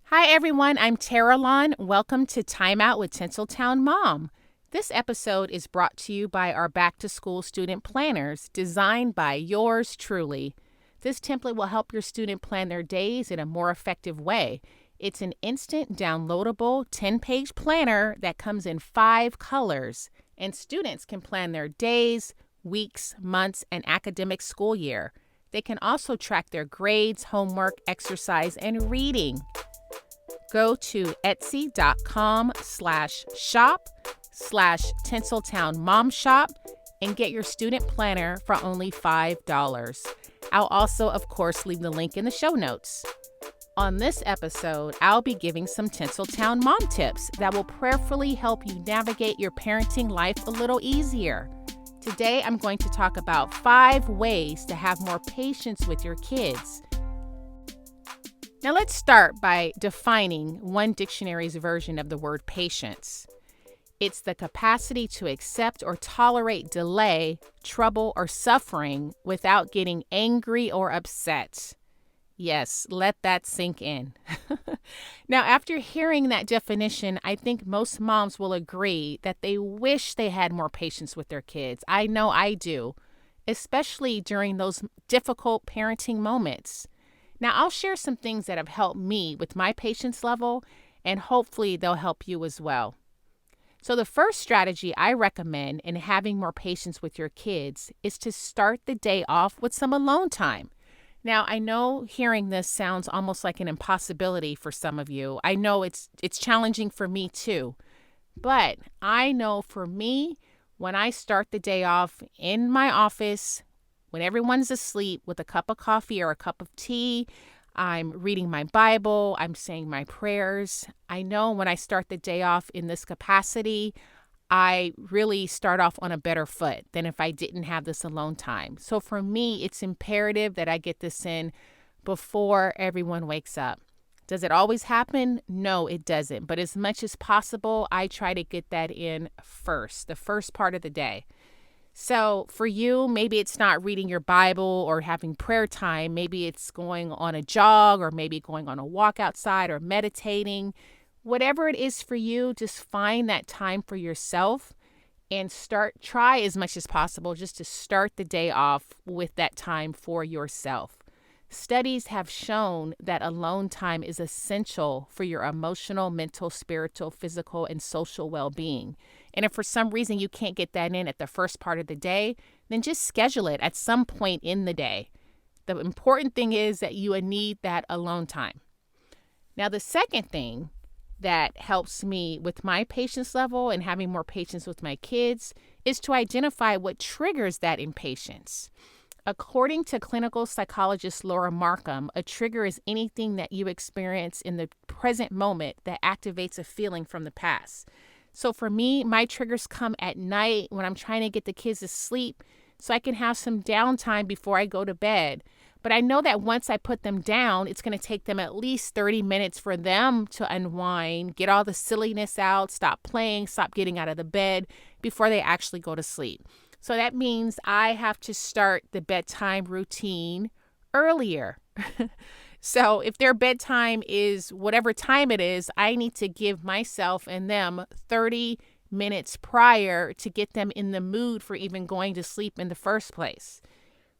Hi, everyone. I'm Tara Lon. Welcome to Time Out with Tinseltown Mom. This episode is brought to you by our back to school student planners designed by yours truly. This template will help your student plan their days in a more effective way. It's an instant downloadable 10-page planner that comes in 5 colors, and students can plan their days, weeks, months, and academic school year. They can also track their grades, homework, exercise, and reading. Go to etsy.com/shop/Tinseltown Mom Shop and get your student planner for only $5. I'll also, of course, leave the link in the show notes. On this episode, I'll be giving some Tinseltown Mom tips that will prayerfully help you navigate your parenting life a little easier. Today, I'm going to talk about 5 ways to have more patience with your kids. Now let's start by defining one dictionary's version of the word patience. It's the capacity to accept or tolerate delay, trouble, or suffering without getting angry or upset. Yes, let that sink in. Now, after hearing that definition, I think most moms will agree that they wish they had more patience with their kids. I know I do, especially during those difficult parenting moments. Now, I'll share some things that have helped me with my patience level, and hopefully they'll help you as well. So the first strategy I recommend in having more patience with your kids is to start the day off with some alone time. Now, I know hearing this sounds almost like an impossibility for some of you. I know it's challenging for me too. But I know for me, when I start the day off in my office, when everyone's asleep with a cup of coffee or a cup of tea, I'm reading my Bible, I'm saying my prayers. I know when I start the day off in this capacity, I really start off on a better foot than if I didn't have this alone time. So for me, it's imperative that I get this in before everyone wakes up. Does it always happen? No, it doesn't. But as much as possible, I try to get that in first, the first part of the day. So for you, maybe it's not reading your Bible or having prayer time. Maybe it's going on a jog or maybe going on a walk outside or meditating. Whatever it is for you, just find that time for yourself and try as much as possible just to start the day off with that time for yourself. Studies have shown that alone time is essential for your emotional, mental, spiritual, physical, and social well-being. And if for some reason you can't get that in at the first part of the day, then just schedule it at some point in the day. The important thing is that you need that alone time. Now, the second thing that helps me with my patience level and having more patience with my kids is to identify what triggers that impatience. According to clinical psychologist Laura Markham, a trigger is anything that you experience in the present moment that activates a feeling from the past. So for me, my triggers come at night when I'm trying to get the kids to sleep so I can have some downtime before I go to bed. But I know that once I put them down, it's going to take them at least 30 minutes for them to unwind, get all the silliness out, stop playing, stop getting out of the bed before they actually go to sleep. So that means I have to start the bedtime routine earlier. So if their bedtime is whatever time it is, I need to give myself and them 30 minutes prior to get them in the mood for even going to sleep in the first place.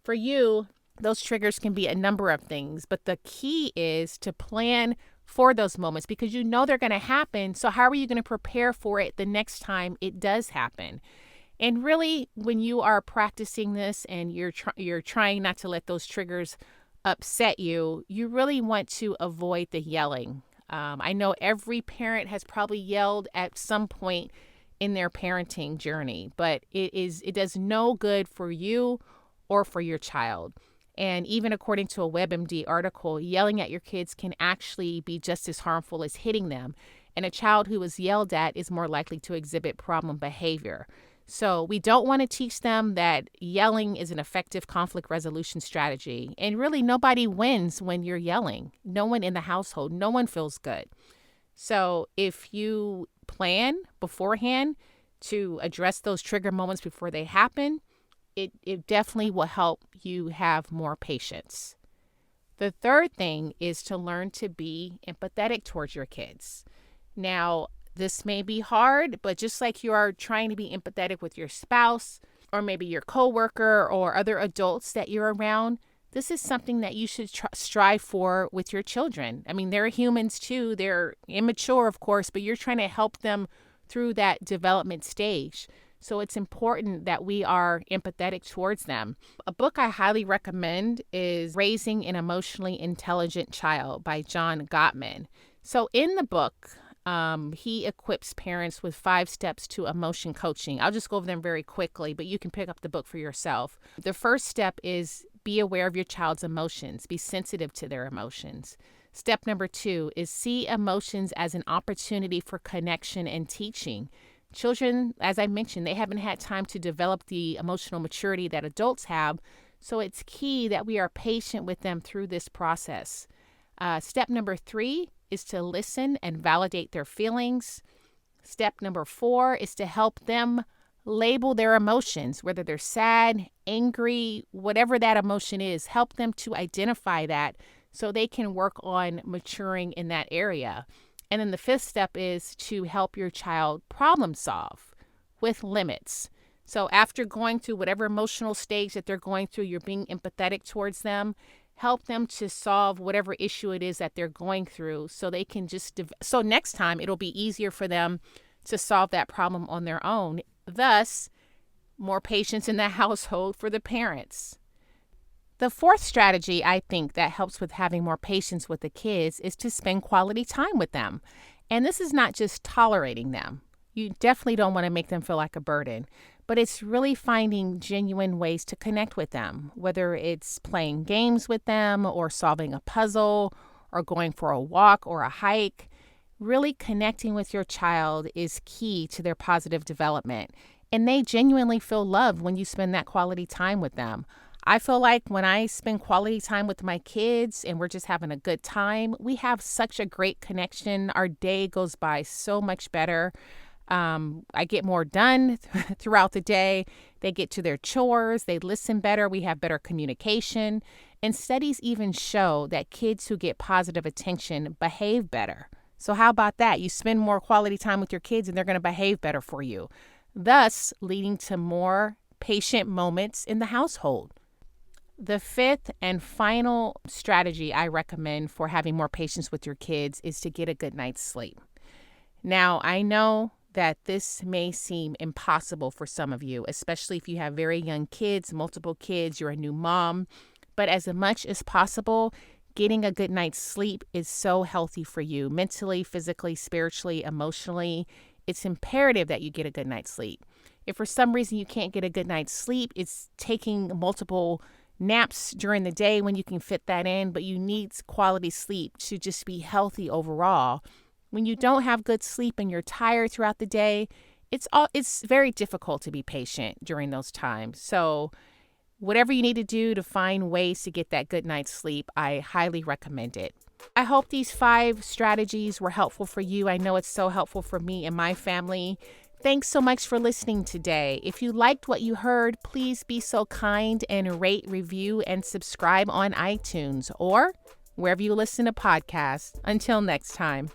For you, those triggers can be a number of things, but the key is to plan for those moments because you know they're going to happen. So how are you going to prepare for it the next time it does happen? And really, when you are practicing this and you're trying not to let those triggers upset you, you really want to avoid the yelling. I know every parent has probably yelled at some point in their parenting journey, but it does no good for you or for your child. And even according to a WebMD article, yelling at your kids can actually be just as harmful as hitting them. And a child who is yelled at is more likely to exhibit problem behavior. So we don't want to teach them that yelling is an effective conflict resolution strategy. And really, nobody wins when you're yelling. No one in the household, no one feels good. So if you plan beforehand to address those trigger moments before they happen, it definitely will help you have more patience. The third thing is to learn to be empathetic towards your kids. Now, this may be hard, but just like you are trying to be empathetic with your spouse or maybe your coworker or other adults that you're around, this is something that you should strive for with your children. I mean, they're humans too. They're immature, of course, but you're trying to help them through that development stage. So it's important that we are empathetic towards them. A book I highly recommend is Raising an Emotionally Intelligent Child by John Gottman. So in the book, he equips parents with 5 steps to emotion coaching. I'll just go over them very quickly, but you can pick up the book for yourself. The first step is be aware of your child's emotions. Be sensitive to their emotions. Step number 2 is see emotions as an opportunity for connection and teaching. Children, as I mentioned, they haven't had time to develop the emotional maturity that adults have, so it's key that we are patient with them through this process. Step number 3 is to listen and validate their feelings. Step number 4 is to help them label their emotions, whether they're sad, angry, whatever that emotion is, help them to identify that so they can work on maturing in that area. And then the 5th step is to help your child problem solve with limits. So after going through whatever emotional stage that they're going through, you're being empathetic towards them. Help them to solve whatever issue it is that they're going through so they can just, so next time it'll be easier for them to solve that problem on their own. Thus, more patience in the household for the parents. The 4th strategy I think that helps with having more patience with the kids is to spend quality time with them. And this is not just tolerating them. You definitely don't want to make them feel like a burden, but it's really finding genuine ways to connect with them, whether it's playing games with them or solving a puzzle or going for a walk or a hike. Really connecting with your child is key to their positive development, and they genuinely feel loved when you spend that quality time with them. I feel like when I spend quality time with my kids and we're just having a good time, we have such a great connection. Our day goes by so much better. I get more done throughout the day. They get to their chores. They listen better. We have better communication. And studies even show that kids who get positive attention behave better. So how about that? You spend more quality time with your kids and they're going to behave better for you, thus leading to more patient moments in the household. The 5th and final strategy I recommend for having more patience with your kids is to get a good night's sleep. Now, I know that this may seem impossible for some of you, especially if you have very young kids, multiple kids, you're a new mom, but as much as possible, getting a good night's sleep is so healthy for you mentally, physically, spiritually, emotionally. It's imperative that you get a good night's sleep. If for some reason you can't get a good night's sleep, it's taking multiple naps during the day when you can fit that in, but you need quality sleep to just be healthy overall. When you don't have good sleep and you're tired throughout the day, it's very difficult to be patient during those times. So whatever you need to do to find ways to get that good night's sleep, I highly recommend it. I hope these 5 strategies were helpful for you. I know it's so helpful for me and my family. Thanks so much for listening today. If you liked what you heard, please be so kind and rate, review, and subscribe on iTunes or wherever you listen to podcasts. Until next time.